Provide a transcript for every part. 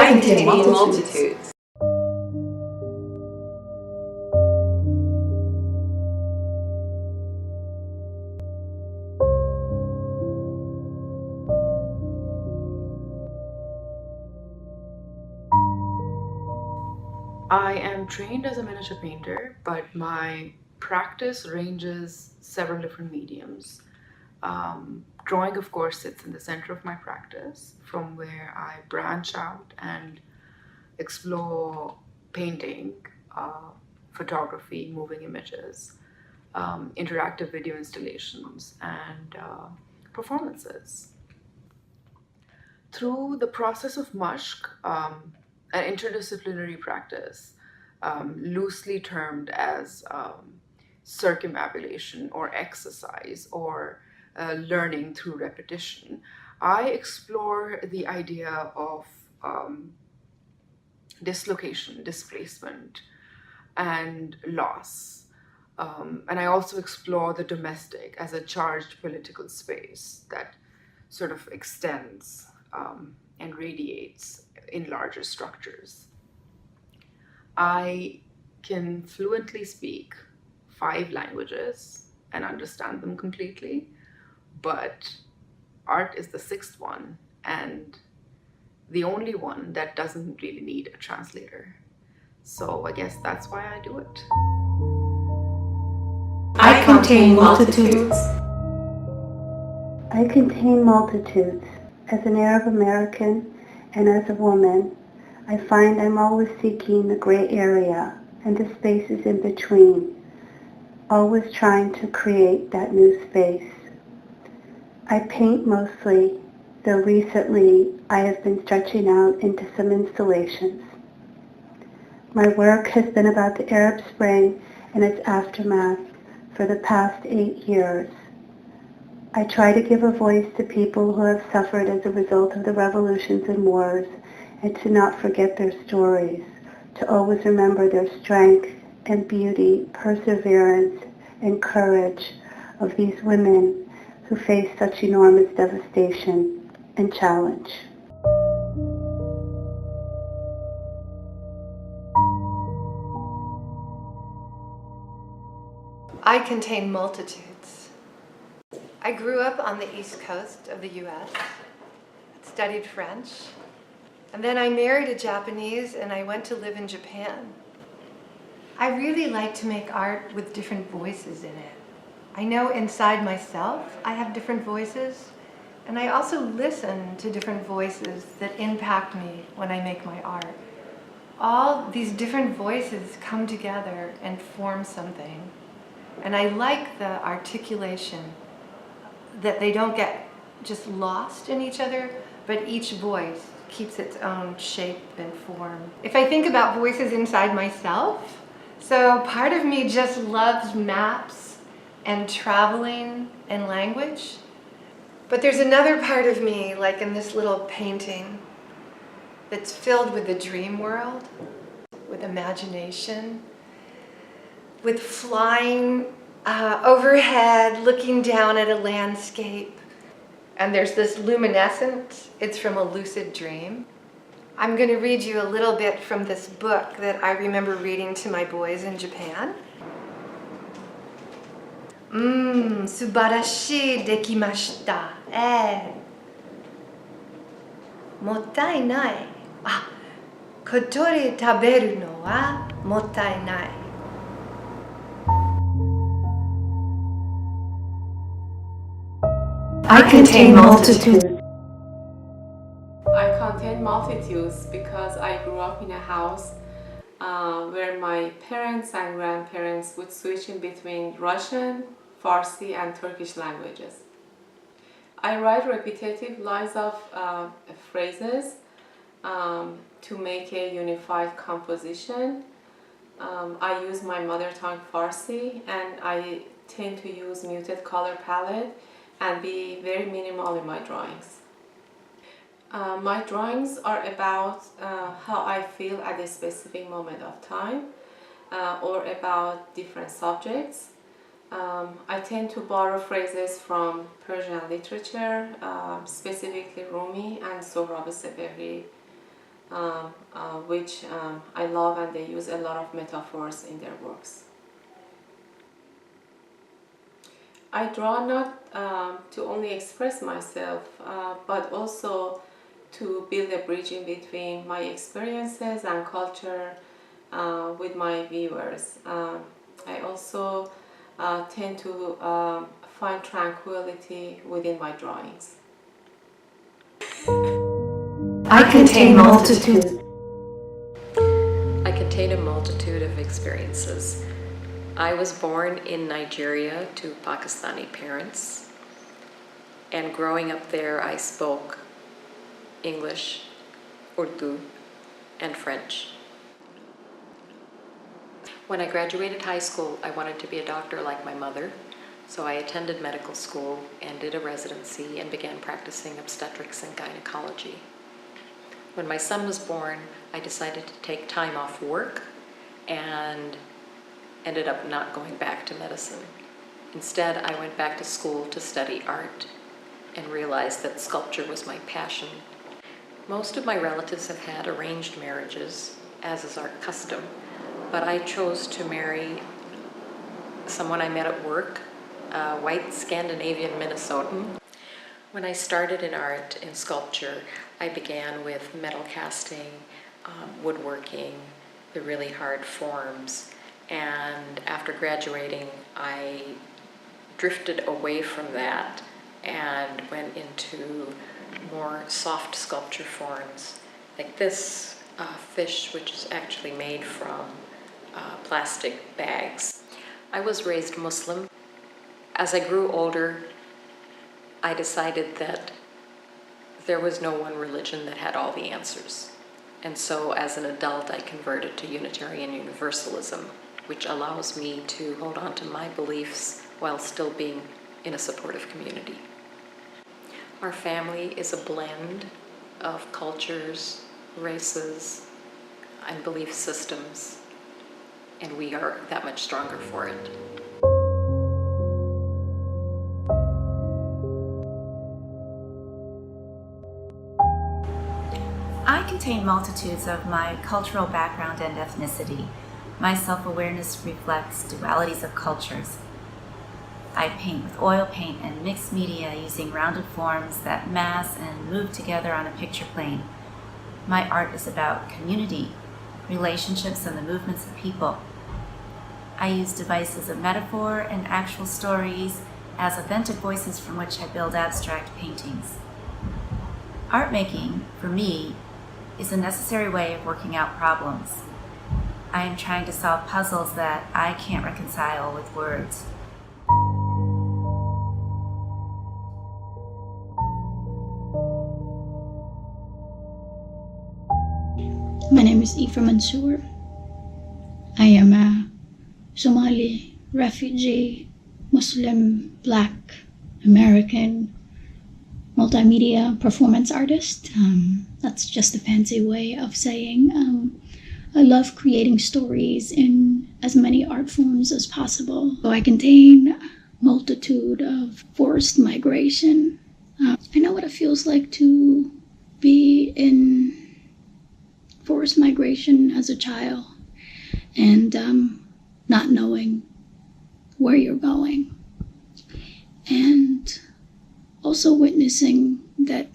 I contain multitudes. I am trained as a miniature painter, but my practice ranges several different mediums. Drawing, of course, sits in the center of my practice, from where I branch out and explore painting, uh, photography, moving images, interactive video installations, and performances. Through the process of mushk, an interdisciplinary practice, loosely termed as circumambulation or exercise or learning through repetition, I explore the idea of dislocation, displacement, and loss. And I also explore the domestic as a charged political space that sort of extends and radiates in larger structures. I can fluently speak 5 languages and understand them completely, but art is the sixth one and the only one that doesn't really need a translator. So I guess that's why I do it. I contain multitudes. I contain multitudes. As an Arab American and as a woman, I find I'm always seeking the gray area and the spaces in between, always trying to create that new space. I paint mostly, though recently I have been stretching out into some installations. My work has been about the Arab Spring and its aftermath for the past 8 years. I try to give a voice to people who have suffered as a result of the revolutions and wars, and to not forget their stories, to always remember their strength and beauty, perseverance, and courage of these women who face such enormous devastation and challenge. I contain multitudes. I grew up on the East Coast of the US, studied French, and then I married a Japanese and I went to live in Japan. I really like to make art with different voices in it. I know inside myself I have different voices, and I also listen to different voices that impact me when I make my art. All these different voices come together and form something. And I like the articulation, that they don't get just lost in each other, but each voice keeps its own shape and form. If I think about voices inside myself, so part of me just loves maps and traveling and language. But there's another part of me, like in this little painting, that's filled with the dream world, with imagination, with flying overhead, looking down at a landscape. And there's this luminescence. It's from a lucid dream. I'm going to read you a little bit from this book that I remember reading to my boys in Japan. Subarashi dekimashita. Mottai nai. Kotori taberu no wa mottai nai. I contain multitudes. I contain multitudes because I grew up in a house where my parents and grandparents would switch in between Russian, Farsi, and Turkish languages. I write repetitive lines of phrases to make a unified composition. I use my mother tongue Farsi, and I tend to use muted color palette and be very minimal in my drawings. My drawings are about how I feel at a specific moment of time or about different subjects. I tend to borrow phrases from Persian literature, specifically Rumi and Sohrab Sepehri. which I love, and they use a lot of metaphors in their works. I draw not to only express myself, but also to build a bridge in between my experiences and culture with my viewers. I also tend to find tranquility within my drawings. I contain multitudes. I contain a multitude of experiences. I was born in Nigeria to Pakistani parents, and growing up there I spoke English, Urdu, and French. When I graduated high school, I wanted to be a doctor like my mother, so I attended medical school and did a residency and began practicing obstetrics and gynecology. When my son was born, I decided to take time off work and ended up not going back to medicine. Instead, I went back to school to study art and realized that sculpture was my passion. Most of my relatives have had arranged marriages, as is our custom, but I chose to marry someone I met at work, a white Scandinavian Minnesotan. When I started in art, in sculpture, I began with metal casting, woodworking, the really hard forms. And after graduating, I drifted away from that and went into more soft sculpture forms, like this fish, which is actually made from plastic bags. I was raised Muslim. As I grew older, I decided that there was no one religion that had all the answers. And so as an adult, I converted to Unitarian Universalism, which allows me to hold on to my beliefs while still being in a supportive community. Our family is a blend of cultures, races, and belief systems, and we are that much stronger for it. I contain multitudes of my cultural background and ethnicity. My self-awareness reflects dualities of cultures. I paint with oil paint and mixed media using rounded forms that mass and move together on a picture plane. My art is about community, relationships, and the movements of people. I use devices of metaphor and actual stories as authentic voices from which I build abstract paintings. Art making, for me, is a necessary way of working out problems. I am trying to solve puzzles that I can't reconcile with words. My name is Al-Mansour. I am a Somali refugee, Muslim, Black, American, multimedia performance artist. That's just a fancy way of saying I love creating stories in as many art forms as possible. So I contain a multitude of forced migration. I know what it feels like to be in forced migration as a child and not knowing where you're going, and also witnessing that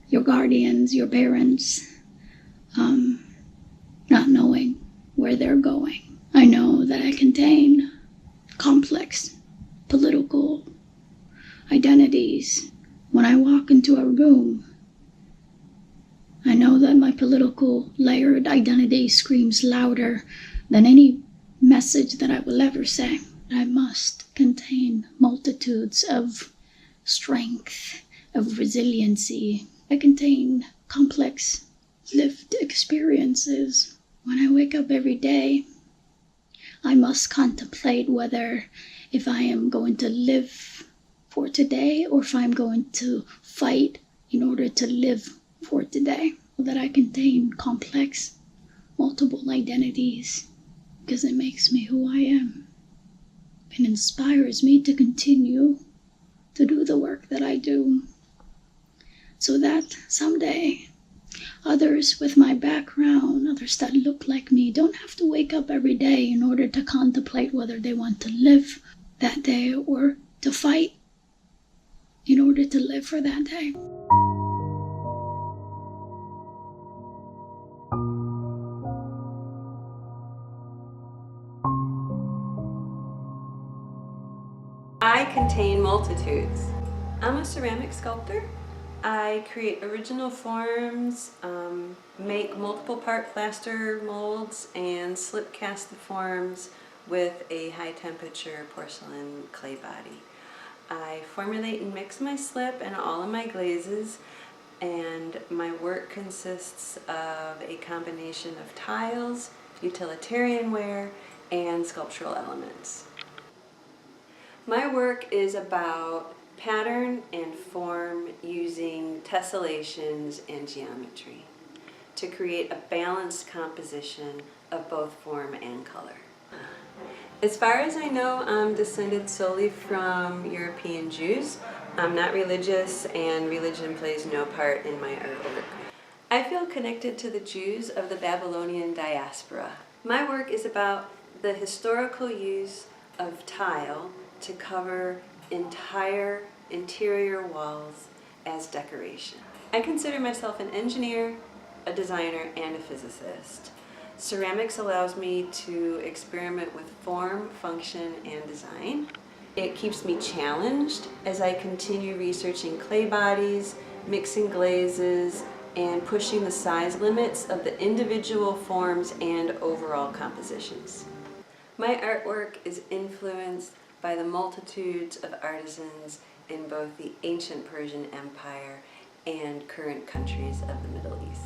your guardians, your parents, not knowing where they're going. I know that I contain complex political identities. When I walk into a room, I know that my political layered identity screams louder than any message that I will ever say. I must contain multitudes of strength, of resiliency. I contain complex lived experiences. When I wake up every day, I must contemplate whether if I am going to live for today or if I'm going to fight in order to live for today. That I contain complex, multiple identities because it makes me who I am and inspires me to continue to do the work that I do so that someday Others with my background, others that look like me, don't have to wake up every day in order to contemplate whether they want to live that day or to fight in order to live for that day. I contain multitudes. I'm a ceramic sculptor. I create original forms, make multiple part plaster molds, and slip cast the forms with a high temperature porcelain clay body. I formulate and mix my slip and all of my glazes, and my work consists of a combination of tiles, utilitarian ware, and sculptural elements. My work is about pattern and form using tessellations and geometry to create a balanced composition of both form and color. As far as I know, I'm descended solely from European Jews. I'm not religious, and religion plays no part in my artwork. I feel connected to the Jews of the Babylonian diaspora. My work is about the historical use of tile to cover entire interior walls as decoration. I consider myself an engineer, a designer, and a physicist. Ceramics allows me to experiment with form, function, and design. It keeps me challenged as I continue researching clay bodies, mixing glazes, and pushing the size limits of the individual forms and overall compositions. My artwork is influenced by the multitudes of artisans in both the ancient Persian Empire and current countries of the Middle East.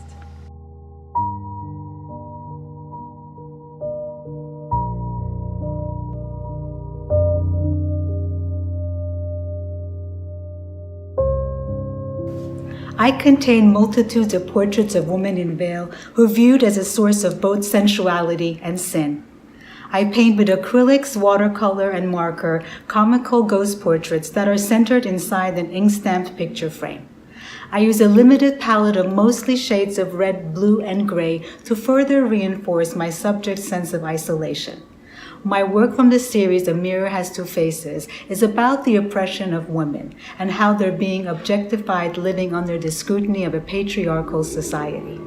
I contain multitudes of portraits of women in veil who are viewed as a source of both sensuality and sin. I paint with acrylics, watercolor, and marker comical ghost portraits that are centered inside an ink-stamped picture frame. I use a limited palette of mostly shades of red, blue, and gray to further reinforce my subject's sense of isolation. My work from the series A Mirror Has Two Faces is about the oppression of women and how they're being objectified living under the scrutiny of a patriarchal society.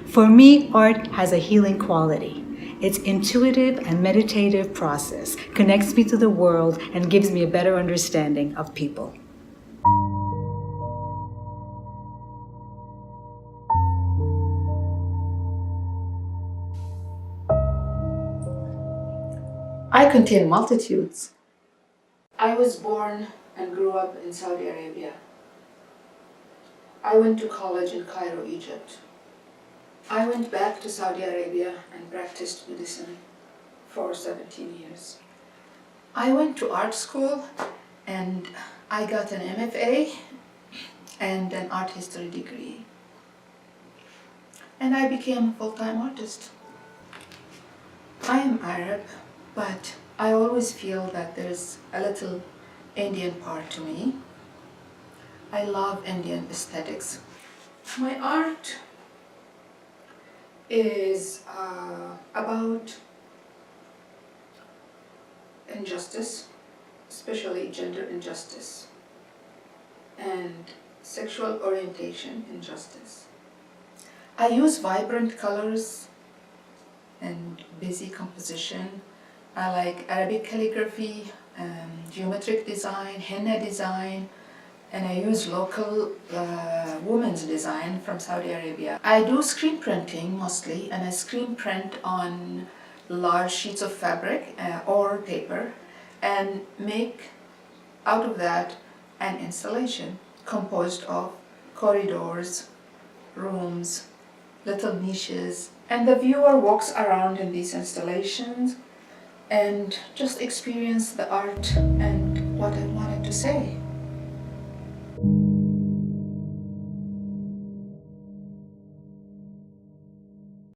For me, art has a healing quality. Its intuitive and meditative process connects me to the world and gives me a better understanding of people. I contain multitudes. I was born and grew up in Saudi Arabia. I went to college in Cairo, Egypt. I went back to Saudi Arabia and practiced Buddhism for 17 years. I went to art school and I got an MFA and an art history degree. And I became a full-time artist. I am Arab, but I always feel that there's a little Indian part to me. I love Indian aesthetics. My art is about injustice, especially gender injustice, and sexual orientation injustice. I use vibrant colors and busy composition. I like Arabic calligraphy, geometric design, henna design, and I use local women's design from Saudi Arabia. I do screen printing mostly, and I screen print on large sheets of fabric or paper and make out of that an installation composed of corridors, rooms, little niches, and the viewer walks around in these installations and just experience the art and what I wanted to say.